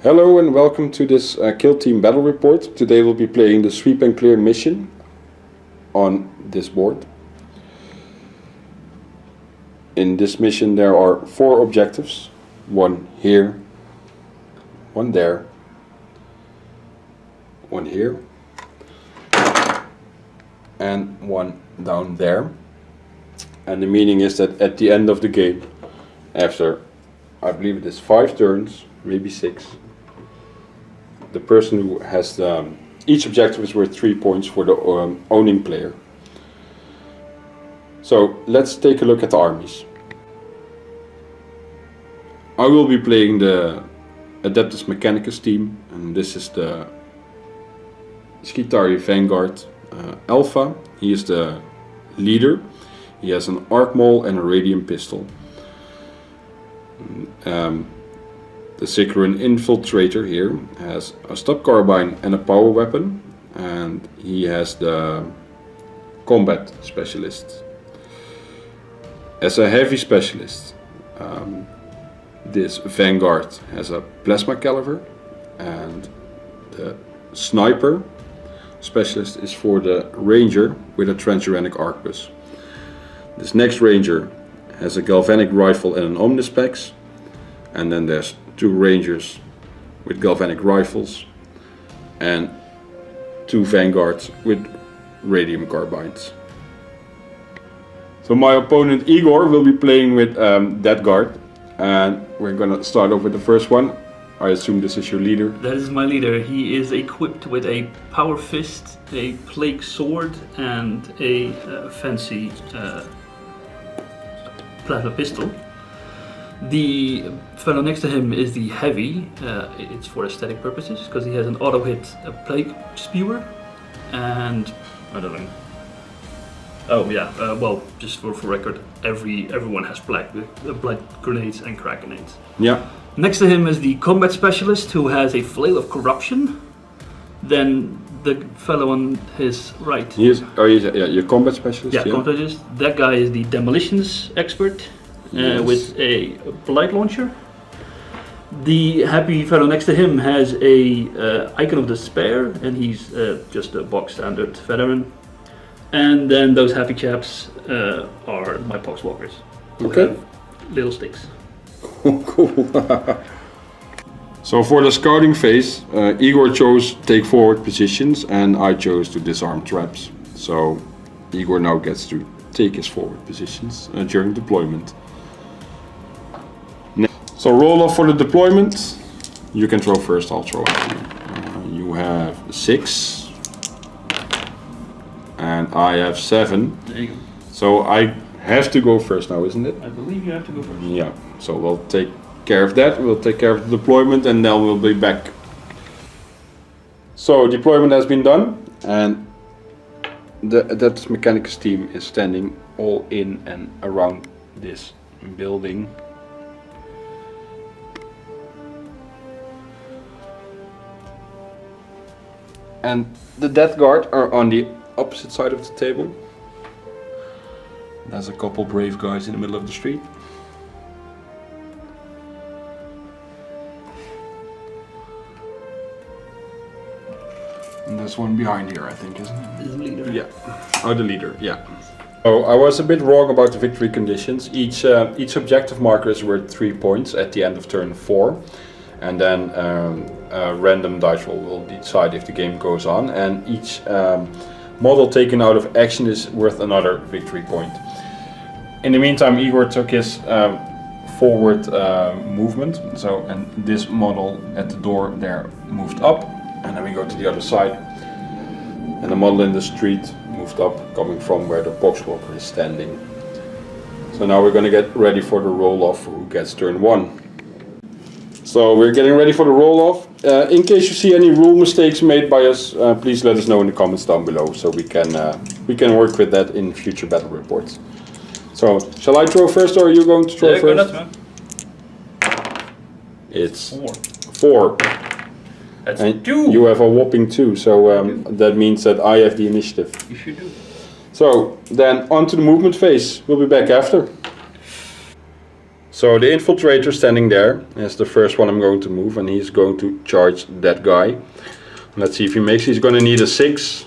Hello and welcome to this Killteam battle report. Today we'll be playing the sweep and clear mission on this board. In this mission there are 4 objectives. One here, one there, one here, and one down there. And the meaning is that at the end of the game, after I believe it is 5 turns, maybe 6, the person who has each objective is worth 3 points for the owning player. So let's take a look at the armies. I will be playing the Adeptus Mechanicus team, and this is the Skitari Vanguard Alpha. He is the leader. He has an arc maul and a radium pistol. The Sicaran Infiltrator here has a stub carbine and a power weapon, and he has the combat specialist. As a heavy specialist, this Vanguard has a plasma caliber, and the sniper specialist is for the ranger with a transuranic arquebus. This next ranger has a galvanic rifle and an omnispex, and then there's 2 rangers with galvanic rifles and 2 vanguards with radium carbines. So my opponent Igor will be playing with Deathguard, and we're gonna start off with the first one. I assume this is your leader. That is my leader. He is equipped with a power fist, a plague sword, and a fancy plasma pistol. The fellow next to him is the heavy. It's for aesthetic purposes because he has an auto hit, a plague spewer, and I don't know. Oh yeah. Well, just for record, everyone has black grenades and crack grenades. Yeah. Next to him is the combat specialist who has a flail of corruption. Then the fellow on his right. He is. Oh, he's your combat specialist. Yeah, combat specialist. That guy is the demolitions expert. Yes. With a blight launcher. The happy fellow next to him has a icon of despair, and he's just a box standard veteran. And then those happy chaps are my poxwalkers, who have little sticks. Cool. So for the scouting phase, Igor chose take forward positions, and I chose to disarm traps. So Igor now gets to take his forward positions during deployment. So roll off for the deployment. You can throw first, I'll throw after you. You have 6. And I have 7. There you go. So I have to go first now, isn't it? I believe you have to go first. Yeah, so we'll take care of that. We'll take care of the deployment, and then we'll be back. So deployment has been done, and the Adeptus Mechanicus team is standing all in and around this building. And the Deathguard are on the opposite side of the table. There's a couple brave guys in the middle of the street. And there's one behind here, I think, isn't it? This is the leader. Yeah. Oh, the leader, yeah. So I was a bit wrong about the victory conditions. Each objective marker is worth 3 points at the end of turn 4. And then a random dice roll will decide if the game goes on, and each model taken out of action is worth another victory point. In the meantime, Igor took his forward movement, and this model at the door there moved up, and then we go to the other side, and the model in the street moved up, coming from where the boxwalker is standing. So now we're going to get ready for the roll-off, who gets turn 1. So we're getting ready for the roll-off. In case you see any rule mistakes made by us, please let us know in the comments down below, so we can work with that in future battle reports. So, shall I throw first, or are you going to throw first? Go nuts, man. It's 4. That's and 2. You have a whopping 2, so that means that I have the initiative. You should do. So then on to the movement phase. We'll be back after. So the infiltrator standing there is the first one I'm going to move, and he's going to charge that guy. Let's see if he makes it. He's going to need a 6.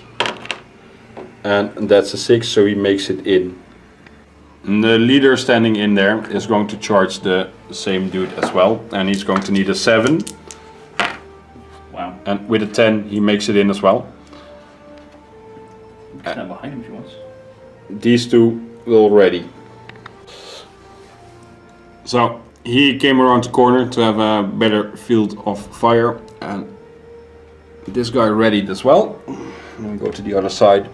And that's a 6, so he makes it in. And the leader standing in there is going to charge the same dude as well, and he's going to need a 7. Wow. And with a 10 he makes it in as well. You can stand behind him if you want. These two will ready. So he came around the corner to have a better field of fire, and this guy readied as well. And we go to the other side.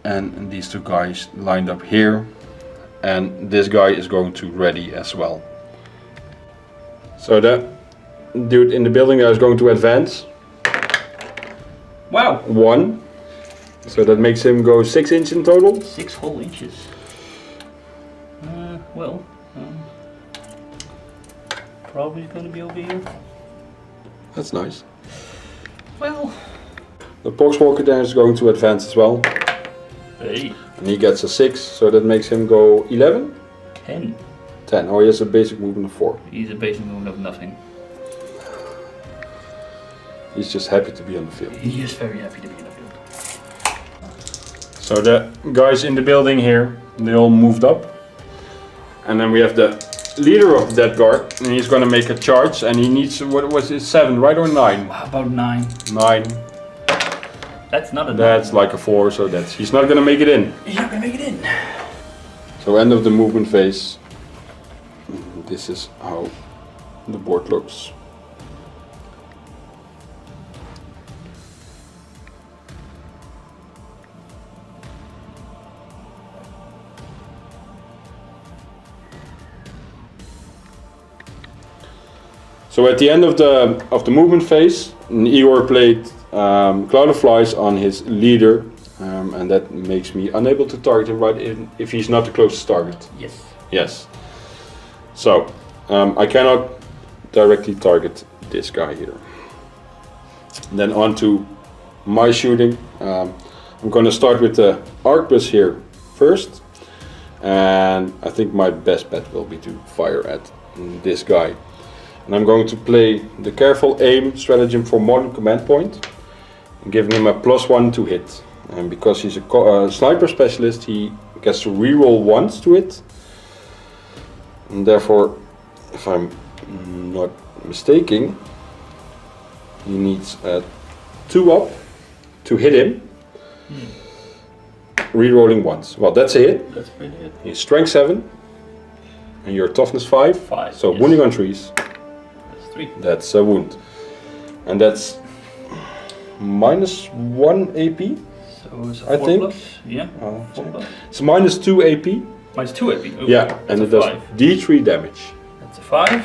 And these two guys lined up here, and this guy is going to ready as well. So the dude in the building there is going to advance. Wow! 1. So that makes him go 6 inches in total. 6 whole inches. Well, probably going to be over here. That's nice. Well, The Poxwalker there is going to advance as well. hey, And he gets a 6, so that makes him go 11? 10. 10. Oh, he has a basic movement of 4. He's a basic movement of nothing. He's just happy to be on the field. He is very happy to be in the field. So the guys in the building here, they all moved up. And then we have the leader of the Deathguard, and he's going to make a charge, and he needs, what was it, 7, right, or 9? How about 9? 9. That's not a 9. That's like a 4, so that's, he's not going to make it in. He's not going to make it in. So end of the movement phase. This is how the board looks. So at the end of the movement phase, Igor played Cloud of Flies on his leader, and that makes me unable to target him right in if he's not the closest target. Yes. Yes. So I cannot directly target this guy here. Then on to my shooting. I'm going to start with the arquebus here first, and I think my best bet will be to fire at this guy. And I'm going to play the careful aim stratagem for modern command point, giving him a +1 to hit. And because he's a sniper specialist, he gets to reroll once to hit. And therefore, if I'm not mistaken, he needs a 2 up to hit him. Rerolling once. Well, that's a hit. That's pretty good. He's strength 7, and you're toughness 5. 5. So yes. wounding on 3s. That's 3. That's a wound. And that's -1 AP. So it's a I 4 think. plus. Yeah. 4 plus. It's -2 AP. Minus 2 AP. Oh, Yeah, that's and a it does 5. D3 damage. That's a 5.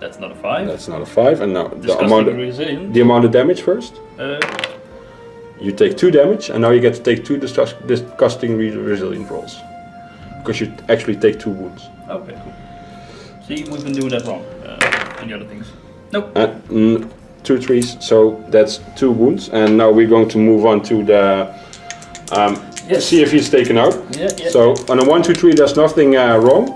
That's not a 5. That's not a 5. And now Disgusting resilient. the amount of damage first. You take 2 damage, and now you get to take 2 disgusting resilient rolls. Because you actually take 2 wounds. Okay, cool. See, we've been doing that wrong. And the other things. Nope. 2 3s, so that's 2 wounds. And now we're going to move on to the Yes. see if he's taken out. Yeah. So on a 1 2 3 there's nothing wrong.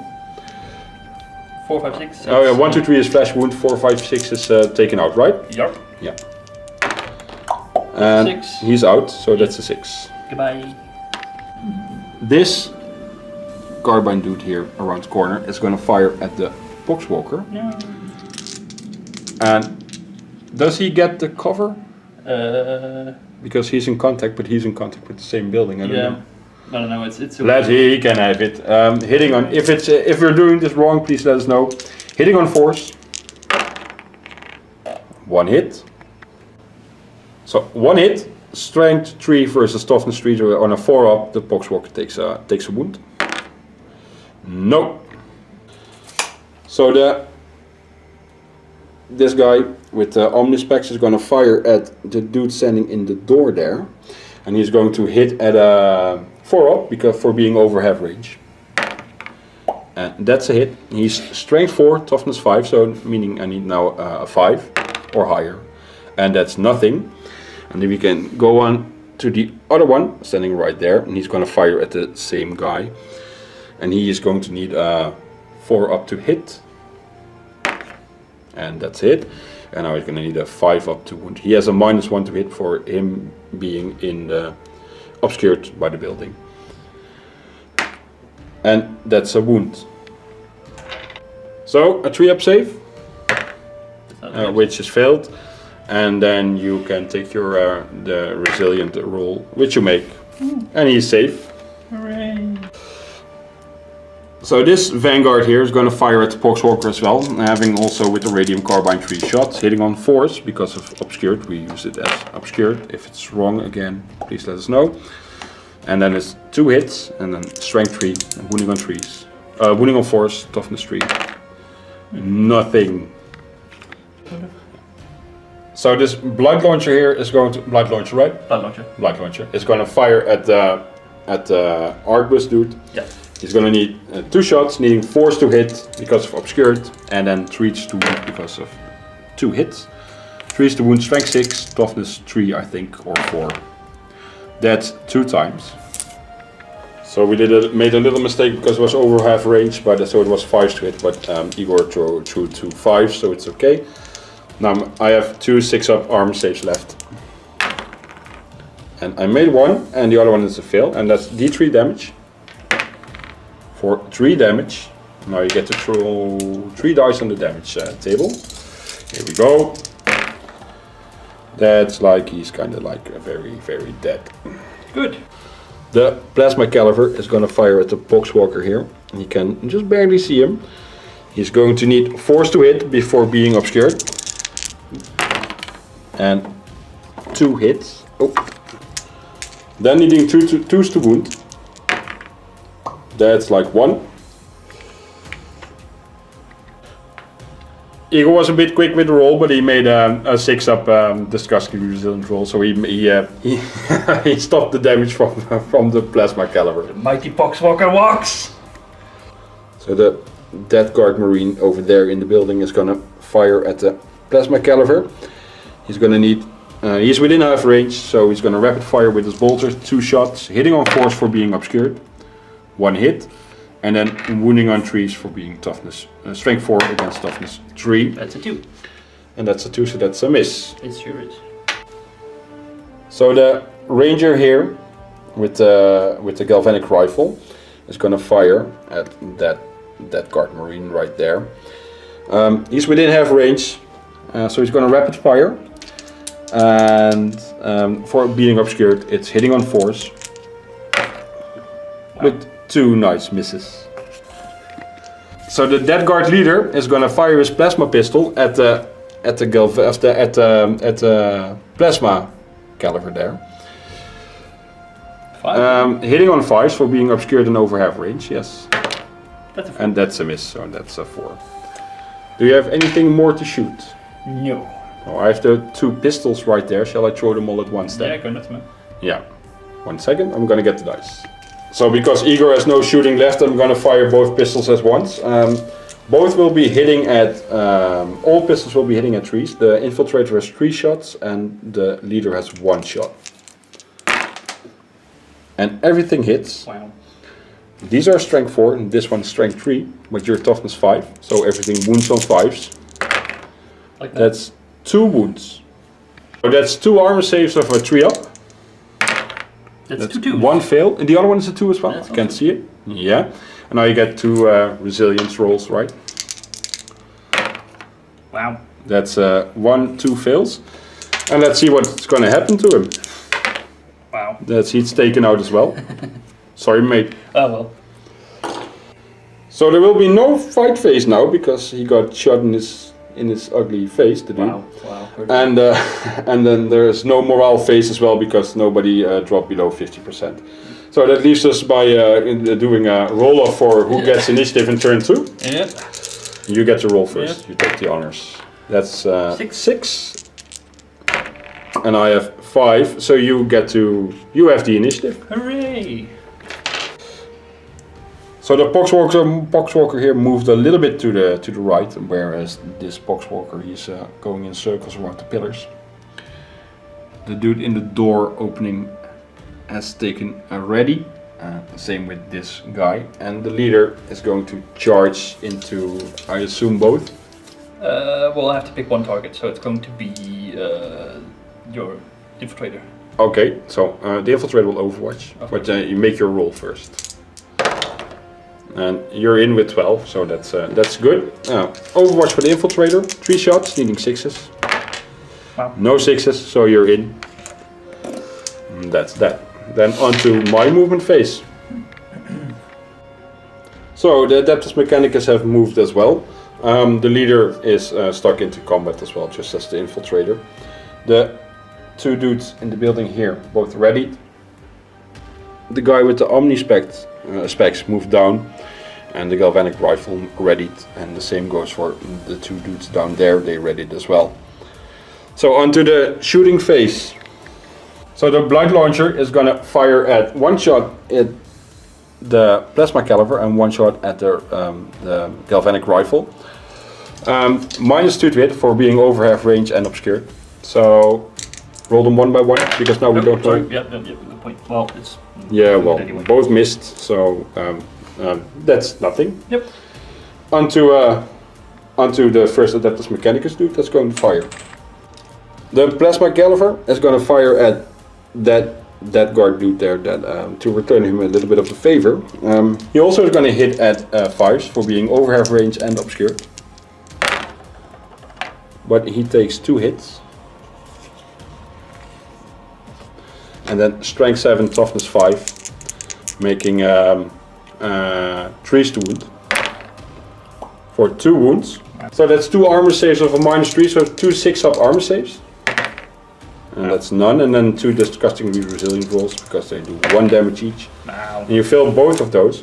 4 5 6. Oh yeah, 1 2 3 is flash wound, 4 5 6 is taken out, right? Yup. Yeah. And 6. he's out, so that's a 6. Goodbye. This carbine dude here around the corner is going to fire at the Poxwalker. No. And does he get the cover? Because he's in contact, but he's in contact with the same building. I don't know. I don't know. It's. He can have it. Hitting on. If we're doing this wrong, please let us know. Hitting on force. 1 hit. So 1 hit. Strength 3 versus toughness 3 on a 4 up. The Poxwalker takes a wound. No. So this guy with the Omnispecs is going to fire at the dude standing in the door there, and he's going to hit at a 4 up because for being over half range. And that's a hit. He's strength 4, toughness 5, so meaning I need now a 5 or higher, and that's nothing. And then we can go on to the other one standing right there, and he's going to fire at the same guy, and he is going to need a 4 up to hit. And that's it. And now he's going to need a 5 up to wound. He has a -1 to hit for him being in the obscured by the building. And that's a wound. So a 3 up save, which is failed. And then you can take your the resilient roll, which you make. And he's safe. Hooray! So this Vanguard here is going to fire at the Poxwalker as well, having also with the Radium Carbine 3 shots, hitting on force because of obscured. We use it as obscured. If it's wrong again, please let us know. And then it's 2 hits, and then strength 3, and wounding on 3s. Wounding on force, toughness 3. Nothing. So this Blood Launcher here is going to... Blood Launcher, right? Blood Launcher. Blood Launcher. Is going to fire at the Arquebus dude. Yeah. He's going to need 2 shots, needing 4s to hit because of obscured, and then 3s to wound because of 2 hits. 3s to wound, strength 6, toughness 3 I think, or 4. That's 2 times. So we made a little mistake because it was over half range, but so it was 5s to hit, but Igor threw 2 5s, so it's okay. Now I have 2 6-up arm saves left. And I made 1, and the other one is a fail, and that's D3 damage. For 3 damage. Now you get to throw 3 dice on the damage table. Here we go. That's like, he's kind of like very dead. Good. The Plasma Caliber is going to fire at the Poxwalker here. You can just barely see him. He's going to need 4s to hit before being obscured. And 2 hits. Oh. Then needing 2s to wound. That's like 1. Igor was a bit quick with the roll, but he made a 6-up disgustingly resilient roll, so he he stopped the damage from the Plasma Caliber. The mighty Poxwalker walks! So the Deathguard Marine over there in the building is gonna fire at the Plasma Caliber. He's gonna need... he's within half range, so he's gonna rapid fire with his bolters, 2 shots, hitting on force for being obscured. 1 hit, and then wounding on 3s for being toughness, strength 4 against toughness 3. That's a 2. And that's a 2, so that's a miss. It sure is. So the ranger here with the galvanic rifle is going to fire at that guard marine right there. He's within half range, so he's going to rapid fire. And for being obscured, it's hitting on force. Wow. With 2 nice misses. So the Deathguard leader is going to fire his plasma pistol at the Plasma Caliber there. 5. Hitting on 5s for being obscured and over half range, yes. That's a 4. And that's a miss, so that's a 4. Do you have anything more to shoot? No. Oh, I have the 2 pistols right there. Shall I throw them all at once then? Yeah, go nuts, man. Yeah. 1 second, I'm gonna get the dice. So because Igor has no shooting left, I'm gonna fire both pistols at once. Both will be hitting at, all pistols will be hitting at 3s. The infiltrator has 3 shots and the leader has 1 shot. And everything hits. Wow. These are strength 4 and this one's strength 3, but your toughness 5. So everything wounds on 5s. Like that. That's 2 wounds. So that's 2 armor saves of a 3 up. That's 2 2s. 1 fail, and the other one is a 2 as well. That's I can't awesome. see it. Yeah. And now you get 2 resilience rolls, right? Wow. That's 1, 2 fails. And let's see what's going to happen to him. Wow. That's he's taken out as well. Sorry, mate. Oh well. So there will be no fight phase now because he got shot in his ugly face, the dude. Wow. Wow. And then there's no morale phase as well because nobody dropped below 50%. So that leaves us by doing a roll off for who gets initiative in turn 2. Yeah. You get to roll first. Yeah. You take the honors. That's 6. And I have 5. So you have the initiative. Hooray! So the Poxwalker here moved a little bit to the right, whereas this Poxwalker he's going in circles around the pillars. The dude in the door opening has taken a ready. Same with this guy. And the leader is going to charge into, I assume, both? Well, I have to pick one target, so it's going to be your infiltrator. Okay, so the infiltrator will overwatch, Okay. but you make your roll first. And you're in with 12, so that's good. Overwatch for the infiltrator, 3 shots, needing 6s. Wow. No 6s, so you're in. And that's that. Then onto my movement phase. So the Adeptus Mechanicus have moved as well. The leader is stuck into combat as well, just as the infiltrator. The 2 dudes in the building here, both readied. The guy with the Omni specs moved down, and the galvanic rifle readied, and the same goes for the 2 dudes down there, they readied as well. So onto the shooting phase. So the blind launcher is gonna fire at 1 shot at the plasma caliber and 1 shot at the galvanic rifle. -2 to hit for being over half range and obscured. So roll them one by one because now we don't know. Yep, good point. Well, it's anyway. Both missed, so that's nothing. Yep. Onto the first Adeptus Mechanicus dude that's going to fire. The plasma caliber is going to fire at that guard dude there, to return him a little bit of a favor. He also is going to hit at 5s for being over half range and obscured. But he takes 2 hits. And then strength 7, toughness 5, making 3 to wound. For 2 wounds. So that's 2 armor saves of a -3, so 2 6-up armor saves. And that's none, and then 2 disgustingly resilient rolls because they do 1 damage each. Wow. And you fail both of those.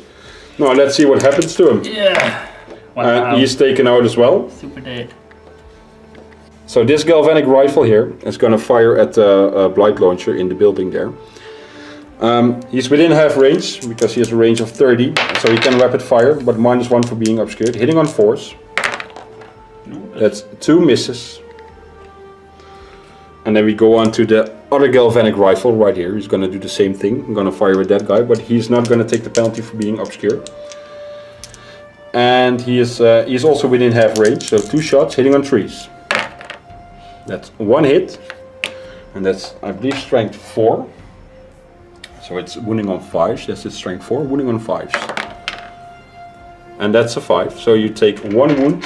Now let's see what happens to him. Yeah. Wow. He's taken out as well. Super dead. So this galvanic rifle here is going to fire at the blight launcher in the building there. He's within half range because he has a range of 30, so he can rapid fire, but -1 for being obscured. Hitting on 4s. That's 2 misses. And then we go on to the other galvanic rifle right here. He's going to do the same thing. I'm going to fire with that guy, but he's not going to take the penalty for being obscured. And he's also within half range, so 2 shots, hitting on 3s. That's 1 hit, and that's, I believe, strength 4. So it's wounding on 5s. Yes, it's strength 4, wounding on 5s. And that's a 5. So you take 1 wound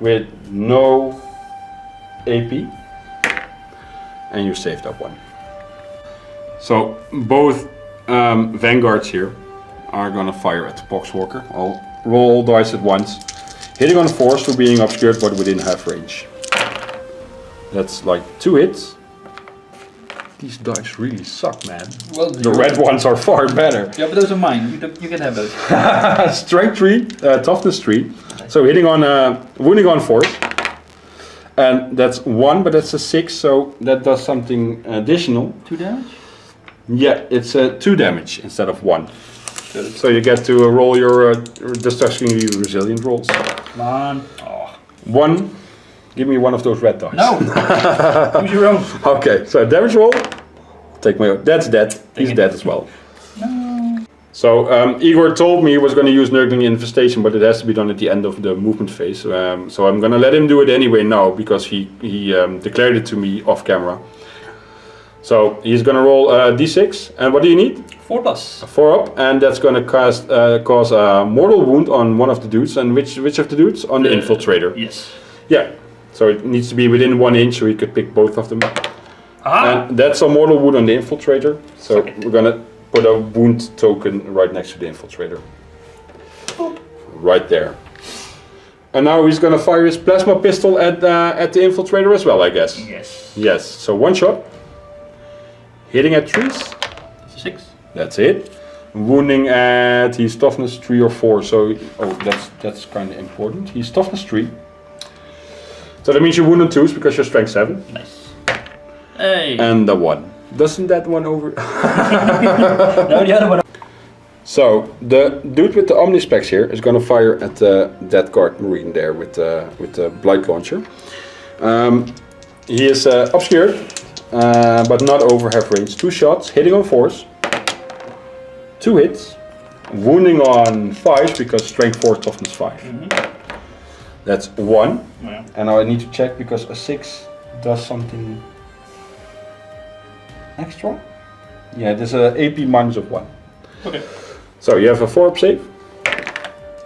with no AP, and you save that 1. So both vanguards here are gonna fire at the Poxwalker. I'll roll all dice at once, hitting on 4s for being obscured, but within half range. That's like 2 hits. These dice really suck, man. Well, the red ones are far better. Yeah, but those are mine. You can have those. Strength 3, toughness 3. So hitting on, wounding on 4. And that's 1, but that's a 6, so that does something additional. 2 damage? Yeah, it's 2 damage instead of 1. So you get to roll your disgustingly resilient rolls. Come on. Oh. 1. Give me one of those red dice. No! Use your own. Okay, so damage roll. Take my own. That's dead. He's dead as well. No. So Igor told me he was going to use Nurgling Infestation, but it has to be done at the end of the movement phase. So I'm going to let him do it anyway now, because he declared it to me off camera. So he's going to roll d6. And what do you need? 4 plus. 4 up, and that's going to cause a mortal wound on one of the dudes. And which of the dudes? On the infiltrator. Yes. Yeah. So it needs to be within 1 inch, so we could pick both of them. Ah. And that's a mortal wound on the infiltrator. So we're gonna put a wound token right next to the infiltrator. Boop. Right there. And now he's gonna fire his plasma pistol at the infiltrator as well, I guess. Yes. Yes. So 1 shot. Hitting at 3s. 6. That's it. Wounding at his toughness 3 or 4. So that's kind of important. He's toughness 3. So that means you wound on 2s because you're strength 7. Nice. Hey. And the 1. Doesn't that one over? No, the other one. So the dude with the Omni specs here is going to fire at the Deathguard Marine there with the blight launcher. He is obscured, but not over half range. 2 shots, hitting on 4s. 2 hits. Wounding on 5 because strength 4, toughness 5. That's 1. Yeah. And now I need to check because a 6 does something extra. Yeah, there's a AP minus of 1. Okay. So you have a 4-up save.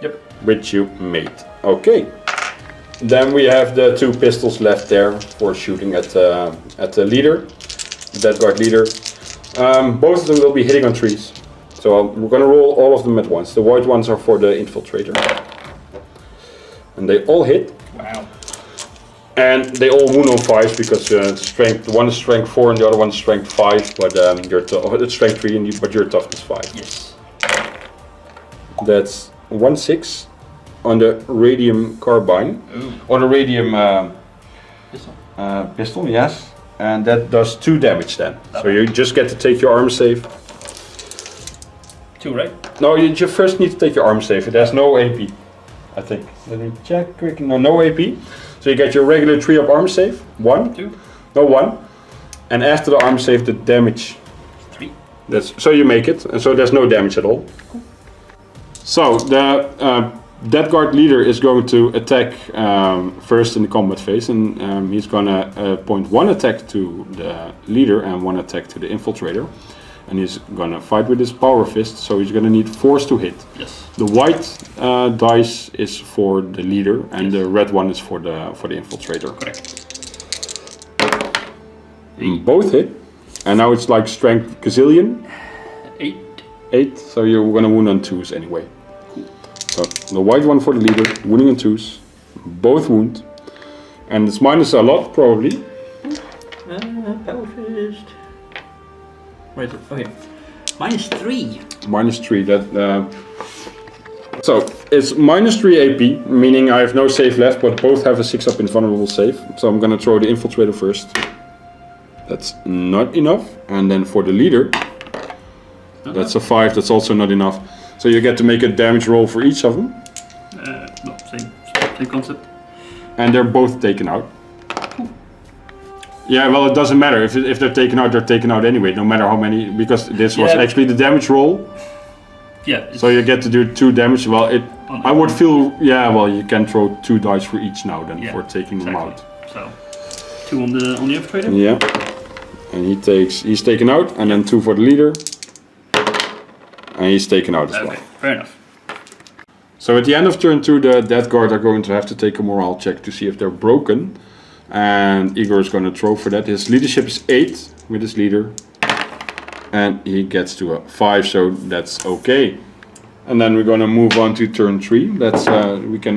Yep. Which you made. Okay. Then we have the 2 pistols left there for shooting at the leader, the Deathguard leader. Both of them will be hitting on trees. So we're going to roll all of them at once. The white ones are for the infiltrator. And they all hit. Wow. And they all wound on 5s because strength. One is strength 4 and the other one is strength 5. But it's strength 3 and but your toughness 5. Yes. That's 1/6 on the radium carbine. Ooh. On the radium Pistol. pistol, yes. And that does 2 damage then. So you just get to take your arm save. 2, right? No, you first need to take your arm save. It has no AP, I think. Let me check quick. No AP. So you get your regular 3-up arm save. 1. 2. No, 1. And after the arm save, the damage. 3. So you make it, and so there's no damage at all. Cool. So the Deathguard leader is going to attack first in the combat phase, and he's gonna point 1 attack to the leader and 1 attack to the infiltrator. And he's gonna fight with his power fist, so he's gonna need 4s to hit. Yes. The white dice is for the leader, and the red one is for the infiltrator. Correct. Both hit, and now it's like strength gazillion. 8. 8, so you're gonna wound on 2s anyway. So the white one for the leader, wounding on 2s, both wound, and it's minus a lot probably. Power fist. Where is it? Okay. -3. -3. So it's -3 AP, meaning I have no save left, but both have a 6-up invulnerable save. So I'm gonna throw the infiltrator first. That's not enough, and then for the leader, that's a 5. That's also not enough. So you get to make a damage roll for each of them. No, same concept. And they're both taken out. Yeah, well, it doesn't matter. If they're taken out, they're taken out anyway, no matter how many, because this was actually the damage roll. Yeah. So you get to do 2 damage. Well, I would feel, yeah, well, you can throw 2 dice for each now then for taking them out. So 2 on the infiltrator. Yeah. And he's taken out, and then 2 for the leader. And he's taken out as well. Okay, fair enough. So at the end of turn 2, the Deathguard are going to have to take a morale check to see if they're broken. And Igor is going to throw for that. His leadership is 8 with his leader. And he gets to a 5, so that's okay. And then we're going to move on to turn 3. That's we can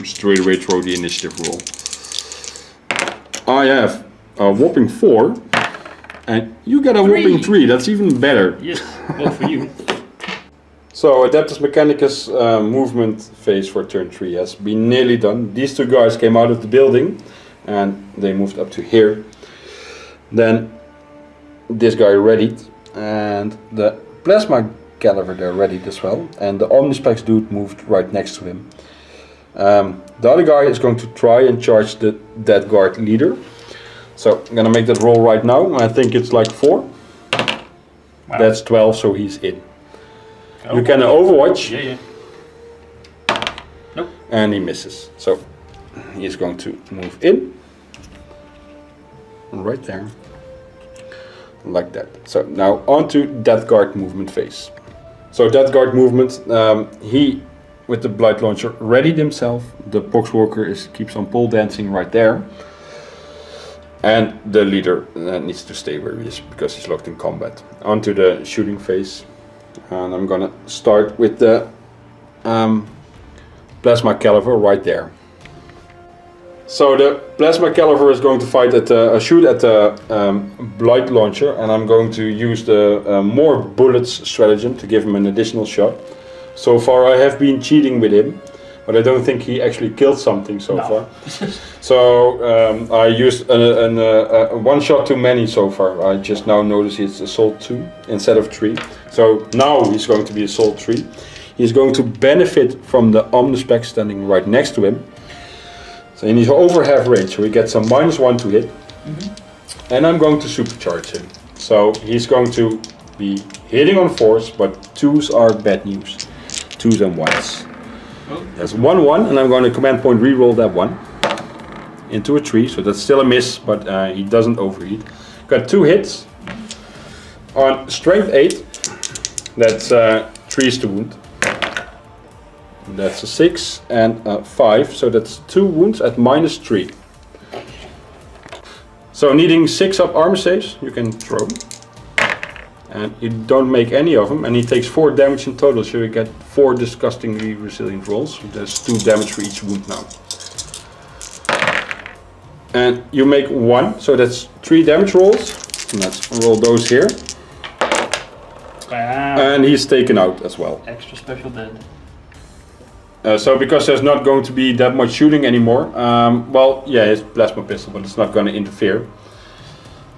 straight away throw the initiative roll. I have a whopping 4. And you get a whopping 3. That's even better. Yes, well for you. So Adeptus Mechanicus movement phase for turn 3 has been nearly done. These 2 guys came out of the building and they moved up to here. Then this guy readied, and the plasma caliber there readied as well, and the Omnispecs dude moved right next to him. The other guy is going to try and charge the Deathguard leader. So I'm gonna make that roll right now. I think it's like 4. Wow. That's 12, so he's in. Oh, you can overwatch. Yeah. Nope. And he misses. So he's going to move in. Right there. Like that. So now on to Deathguard movement phase. So Deathguard movement, he, with the blight launcher, readied himself. The poxwalker keeps on pole dancing right there. And the leader needs to stay where he is because he's locked in combat. Onto the shooting phase. And I'm gonna start with the plasma caliber right there. So the plasma caliber is going to fight at shoot at the blight launcher, and I'm going to use the more bullets stratagem to give him an additional shot. So far I have been cheating with him, but I don't think he actually killed something so far. So I used a 1 shot too many so far. I just now notice it's assault 2 instead of 3. So now he's going to be assault 3. He's going to benefit from the Omnispec standing right next to him. So he's over half range, so he gets a -1 to hit. And I'm going to supercharge him. So he's going to be hitting on 4s, but 2s are bad news. 2s and 1s. Oh. There's 1-1, and I'm going to command point reroll that one into a 3, so that's still a miss, but he doesn't overheat. Got 2 hits on strength 8. That's 3 to wound. That's a 6 and a 5, so that's 2 wounds at -3. So needing 6 up armor saves, you can throw them. And you don't make any of them, and he takes 4 damage in total, so you get 4 disgustingly resilient rolls. There's 2 damage for each wound now. And you make 1, so that's 3 damage rolls. And let's roll those here. Wow. And he's taken out as well. Extra special dead. So because there's not going to be that much shooting anymore, well, yeah, it's plasma pistol, but it's not going to interfere.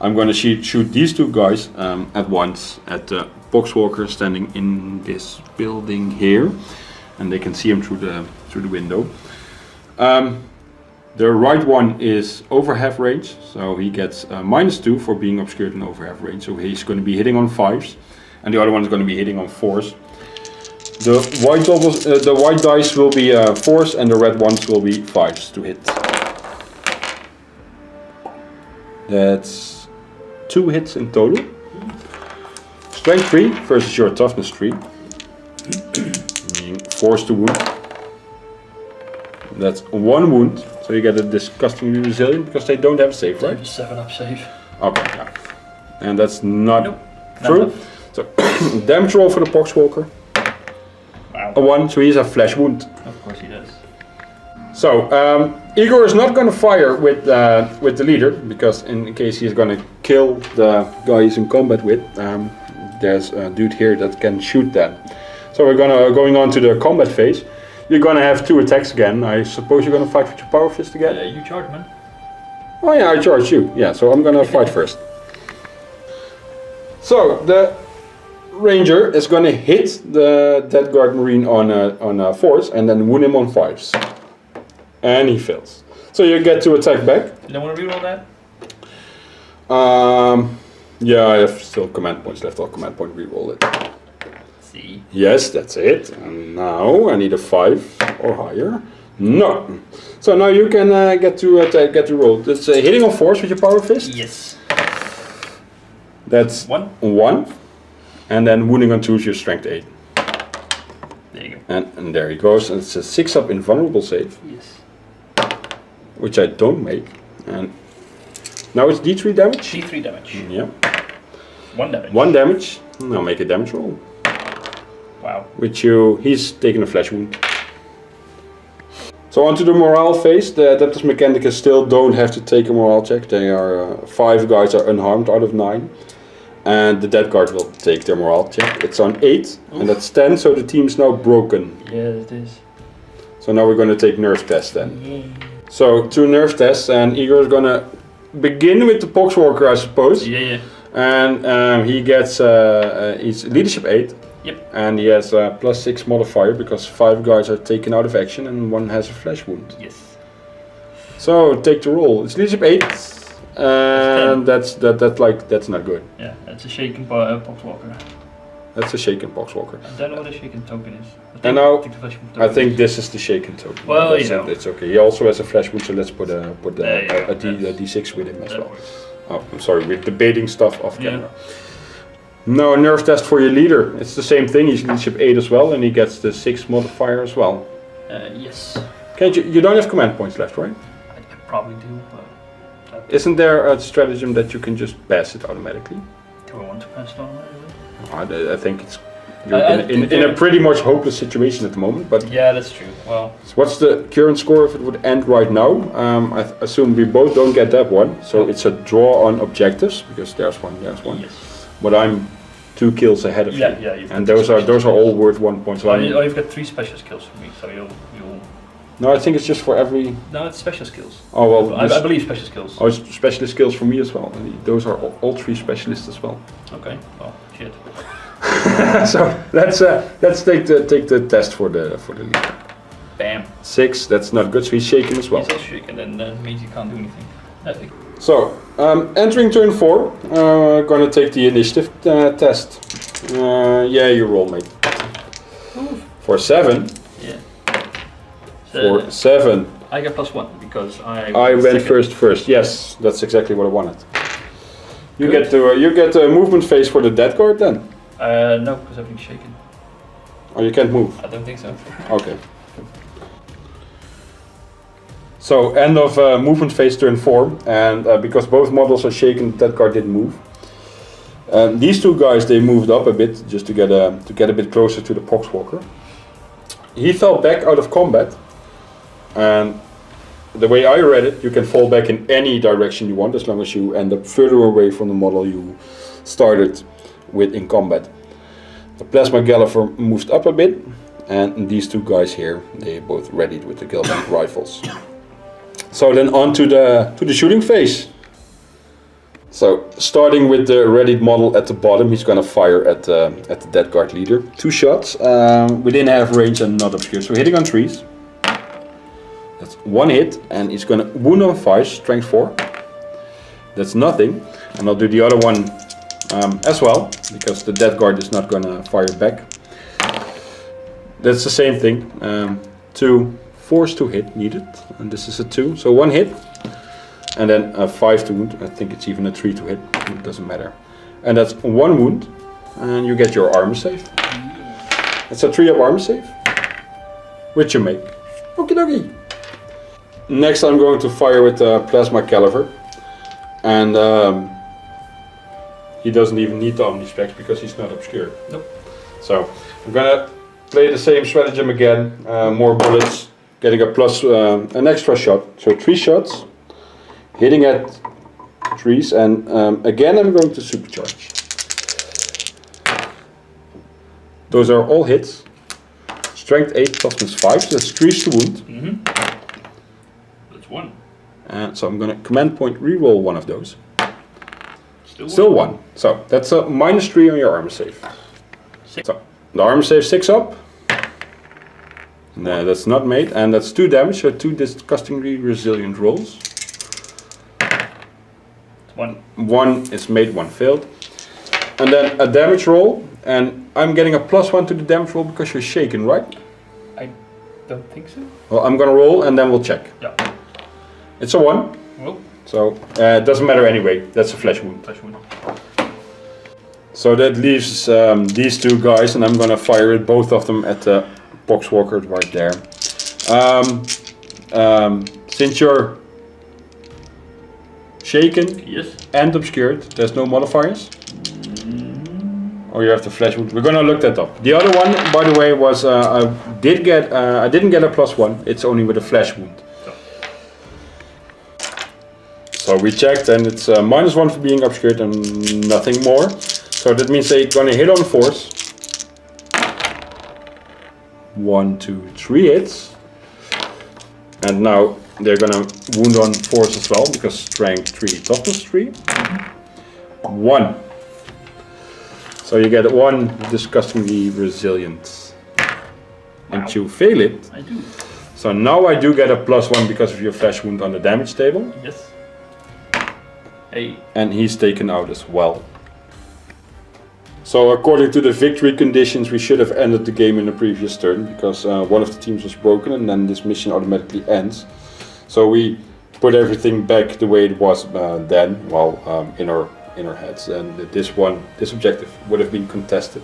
I'm going to shoot these 2 guys at once at the Poxwalker standing in this building here, and they can see him through the window. The right one is over half range, so he gets -2 for being obscured in over half range. So he's going to be hitting on 5s, and the other one is going to be hitting on 4s. The white dice will be 4s, and the red ones will be 5s to hit. That's 2 hits in total. Strength 3 versus your toughness 3. Meaning 4s to wound. That's 1 wound, so you get a disgustingly resilient because they don't have a save, right? 7-up save. Okay, yeah. And that's not true. Not So damage roll for the Poxwalker. Wow. A 1, so he has a flesh wound. Of course he does. So Igor is not going to fire with the leader, because in case he's going to kill the guy he's in combat with, there's a dude here that can shoot that. So we're going on to the combat phase. You're going to have 2 attacks again. I suppose you're going to fight with your power fist again? You charge, man. Oh yeah, I charge you. Yeah, so I'm going to fight first. So the Ranger is going to hit the Deathguard Marine on 4s and then wound him on 5s. And he fails. So you get to attack back. You don't want to reroll that? Yeah, I have still command points left. I'll command point reroll it. See. Yes, that's it. And now I need a 5 or higher. No. So now you can get to roll. That's hitting on 4s with your power fist. Yes. That's 1. And then wounding on 2 is your strength 8. There you go. And there he goes. And it's a 6-up invulnerable save. Yes. Which I don't make. And now it's D3 damage? D3 damage. Yeah. 1 damage. 1 damage. Now make a damage roll. Wow. He's taking a flesh wound. So onto the morale phase. The Adeptus Mechanicus still don't have to take a morale check. They are 5 guys are unharmed out of 9. And the Deathguard will take their morale check. It's on 8, and that's 10, so the team is now broken. Yeah, it is. So now we're going to take nerf tests then. Yeah. So 2 nerf tests, and Igor is going to begin with the Poxwalker, I suppose. Yeah. And he gets he's leadership 8. Yep. And he has a +6 modifier because 5 guys are taken out of action and 1 has a flesh wound. Yes. So take the roll. It's leadership 8, and that's not good. Yeah, that's a shaken Poxwalker. That's a shaken Poxwalker. I don't know what a shaken token is. And now the flesh wound I token think is. this is the shaken token. Well, That's you know. it's okay. He also has a flesh wound, so let's put a That's- D6 with him as that well. works. Oh, I'm sorry, we're debating stuff off Yeah. camera. No, a nerf test for your leader. It's the same thing. He's leadership 8 as well, and he gets the 6 modifier as well. Yes. Can't you don't have command points left, right? I probably do, but Isn't there a stratagem that you can just pass it automatically? do I want to pass it on really? I think it's you're in a pretty much hopeless situation at the moment. But Yeah, that's true. Well, so what's the current score if it would end right now? I assume we both don't get that one, so it's a draw on objectives because there's one. yes. But I'm 2 kills ahead of you. Yeah, you've And got those are all worth 1 point. So you've got 3 special skills for me, so you'll. no, I think it's just for every. No, it's special skills. Oh well, I believe special skills. oh, it's specialist skills for me as well. And those are all 3 specialists as well. Okay. Well, shit. So let's take the test for the leader. Bam. 6. That's not good. So he's shaking as well. He's all shaken, and that means you can't do anything. So, entering turn 4, gonna take the initiative test. Yeah, you roll, mate. For 7. Yeah. For 7. I get +1 because I went first. Yes, that's exactly what I wanted. You Good. get a movement phase for the Deathguard then. No, because I've been shaken. Oh, you can't move. I don't think so. Okay. So end of movement phase turn 4, and because both models are shaken, Deathguard didn't move. These two guys, they moved up a bit just to get a bit closer to the Poxwalker. He fell back out of combat, and the way I read it, you can fall back in any direction you want as long as you end up further away from the model you started with in combat. The Plasma Galliver moved up a bit, and these two guys here, they both readied with the galvanic rifles. So then on to the shooting phase. So starting with the readied model at the bottom, he's gonna fire at the Deathguard leader. 2 shots within half range and not obscured. So hitting on 3s. That's 1 hit, and he's gonna wound on 5, strength 4. That's nothing, and I'll do the other one as well, because the Deathguard is not gonna fire back. That's the same thing. 2 4s to hit needed, and this is a 2, so 1 hit, and then a 5 to wound. I think it's even a 3 to hit. It doesn't matter, and that's 1 wound, and you get your armor save. It's a 3-up armor save, which you make. Okie dokie. Next, I'm going to fire with the Plasma Caliver, and he doesn't even need the Omni specs because he's not obscured. Nope. So I'm gonna play the same stratagem again. More bullets, getting an extra shot. So 3 shots, hitting at 3s, and again I'm going to supercharge. Those are all hits. Strength 8, toughness 5, so that's 3s to wound. That's 1. So I'm gonna command point reroll one of those. Still 1. So that's a -3 on your armor save. 6. So the armor save 6 up. No, that's not made, and that's 2 damage, so 2 disgustingly resilient rolls. 1. 1 is made, 1 failed. And then a damage roll, and I'm getting a +1 to the damage roll because you're shaken, right? I don't think so. Well, I'm gonna roll and then we'll check. Yeah. It's a 1. Well, So it doesn't matter anyway, that's a flesh wound. flesh wound. So that leaves these 2 guys, and I'm gonna fire at both of them at the Poxwalker right there. Since you're shaken Yes. and obscured, there's no modifiers? Or you have the flesh wound. We're gonna look that up. The other one, by the way, was I didn't get a +1. It's only with a flesh wound. So we checked, and it's -1 for being obscured and nothing more. So that means they're gonna hit on 4s. 1, 2, 3 hits. And now they're gonna wound on 4s as well, because strength 3, toughness 3. 1. So you get 1 disgustingly resilient. And you fail it. I do. So now I do get a +1 because of your flesh wound on the damage table. Yes. Hey. And he's taken out as well. So according to the victory conditions, we should have ended the game in the previous turn, because one of the teams was broken, and then this mission automatically ends. So we put everything back the way it was then, well, in our heads, and this objective would have been contested.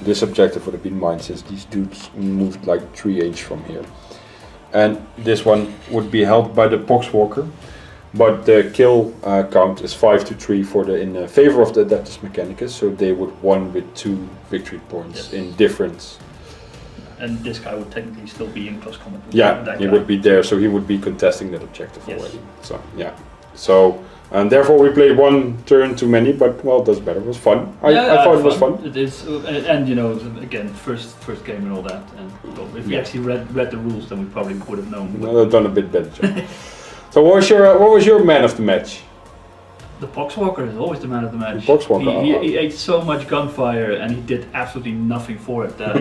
This objective would have been mine, since these dudes moved like 3 inches from here. And this one would be held by the Poxwalker. But the kill count is 5 to 3 in favor of the Adeptus Mechanicus, so they would won with 2 victory points in difference. And this guy would technically still be in close combat. Yeah, that he guy. would be there, so he would be contesting that objective Yes. already. So yeah, so and therefore we played 1 turn too many, but well, it doesn't matter. It was fun. I thought it was fun. It is, and you know, again, first game and all that. And well, if we actually read the rules, then we probably would have known. I've done a bit better job. So what was your man of the match? The Poxwalker is always the man of the match. The Poxwalker, He ate so much gunfire and he did absolutely nothing for it. That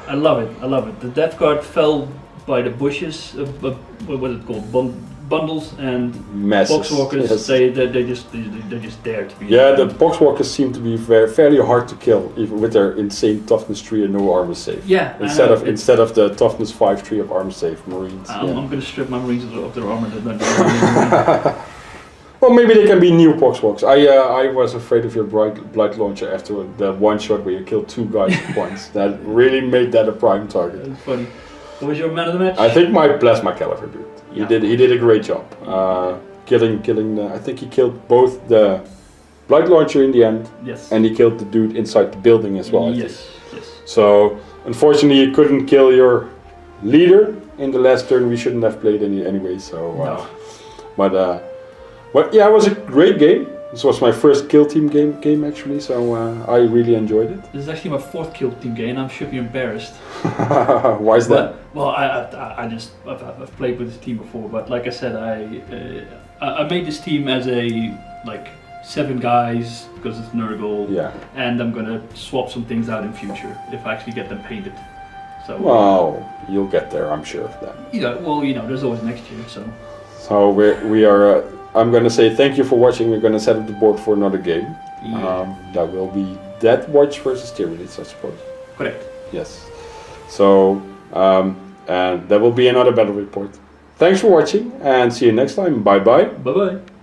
I love it. I love it. The Deathguard fell by the bushes. What was it called? bundles and Masses. boxwalkers, Yes. they just dare to be. Yeah, the boxwalkers seem to be fairly hard to kill, even with their insane toughness 3 and no armor save. Yeah. Instead of the toughness 5-3 of armor save Marines. I'm going to strip my Marines of their armor. Well, maybe they can be new boxwalkers. I was afraid of your blight launcher after the one shot where you killed 2 guys at once. That really made that a prime target. That's funny. What was your man of the match? I think my plasma caliber dude. Yeah. He did a great job. Killing. I think he killed both the blight launcher in the end, Yes. and he killed the dude inside the building as well. I think. Yes. So unfortunately, you couldn't kill your leader in the last turn. We shouldn't have played anyway. So, No. but yeah, it was a great game. This was my first Killteam game actually, so I really enjoyed it. This is actually my 4th Killteam game. I should be embarrassed. Why is that? Well, I've played with this team before, but like I said, I made this team as a 7 guys because it's Nurgle. Yeah. And I'm gonna swap some things out in future if I actually get them painted. So. Well, you'll get there, I'm sure of that. There's always next year, so. So we are. I'm gonna say thank you for watching. We're gonna set up the board for another game. Yeah. That will be Death Watch versus Tyranids, I suppose. Correct. Yes. So and there will be another battle report. Thanks for watching and see you next time. Bye bye. Bye bye.